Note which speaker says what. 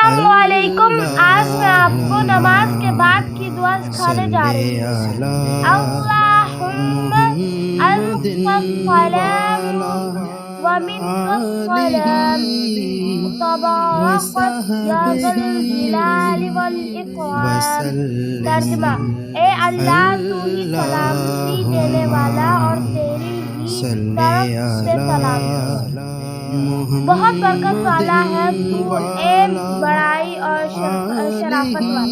Speaker 1: अस्सलामुअलैकुम। आज मैं आपको नमाज के बाद की दुआ सिखाने जा रही हूँ। अल्लाहुम्मा अंतस्सलामु व मिनकस्सलाम तबारकत या ज़ल जलाली वल इकराम। तर्जुमा, ए अल्लाह, तू ही सलामती देने वाला और तेरी ही तरफ से सलाम है। बहुत बरकत वाला है तू, ए बड़ाई और शराफत वाला।